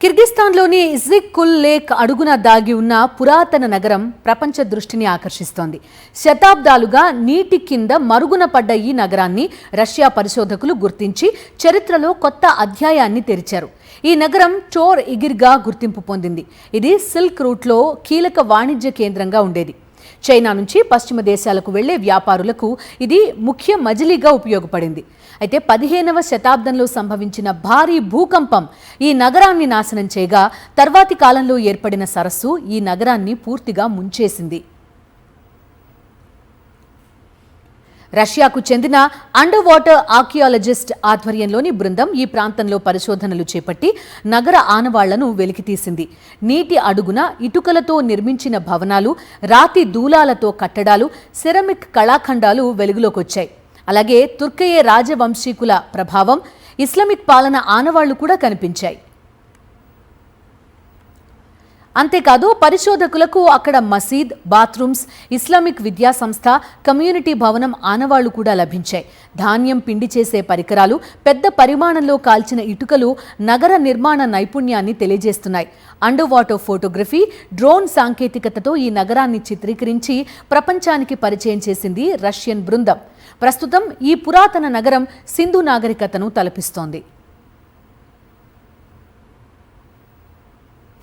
కిర్గిస్తాన్లోని ఇజ్జిక్-కుల్ lake అడుగున దాగి ఉన్న పురాతన నగరం ప్రపంచ దృష్టిని ఆకర్షిస్తోంది. శతాబ్దాలుగా నీటి కింద మరుగున పడ్డ ఈ నగరాన్ని రష్యా పరిశోధకులు గుర్తించి చరిత్రలో కొత్త అధ్యాయాన్ని తెరిచారు. ఈ నగరం చోర్ ఇగిర్గా గుర్తింపు పొందింది. ఇది సిల్క్ రూట్లో కీలక వాణిజ్య కేంద్రంగా ఉండేది. చైనా నుంచి పశ్చిమ దేశాలకు వెళ్లే వ్యాపారులకు ఇది ముఖ్య మజిలీగా ఉపయోగపడింది. అయితే 15వ శతాబ్దంలో సంభవించిన భారీ భూకంపం ఈ నగరాన్ని నాశనం చేయగా తర్వాతి కాలంలో ఏర్పడిన సరస్సు ఈ నగరాన్ని పూర్తిగా ముంచేసింది. రష్యాకు చెందిన అండర్ వాటర్ ఆర్కియాలజిస్ట్ ఆధ్వర్యంలోని బృందం ఈ ప్రాంతంలో పరిశోధనలు చేపట్టి నగర ఆనవాళ్లను వెలికితీసింది. నీటి అడుగున ఇటుకలతో నిర్మించిన భవనాలు, రాతి దూలాలతో కట్టడాలు, సిరమిక్ కళాఖండాలు వెలుగులోకొచ్చాయి. అలాగే తుర్కయే రాజవంశీకుల ప్రభావం, ఇస్లామిక్ పాలన ఆనవాళ్లు కూడా కనిపించాయి. అంతేకాదు పరిశోధకులకు అక్కడ మసీద్, బాత్రూమ్స్, ఇస్లామిక్ విద్యా సంస్థ, కమ్యూనిటీ భవనం ఆనవాళ్లు కూడా లభించాయి. ధాన్యం పిండి చేసే పరికరాలు, పెద్ద పరిమాణంలో కాల్చిన ఇటుకలు నగర నిర్మాణ నైపుణ్యాన్ని తెలియజేస్తున్నాయి. అండర్ వాటర్ ఫోటోగ్రఫీ, డ్రోన్ సాంకేతికతతో ఈ నగరాన్ని చిత్రీకరించి ప్రపంచానికి పరిచయం చేసింది రష్యన్ బృందం. ప్రస్తుతం ఈ పురాతన నగరం సింధు నాగరికతను తలపిస్తోంది.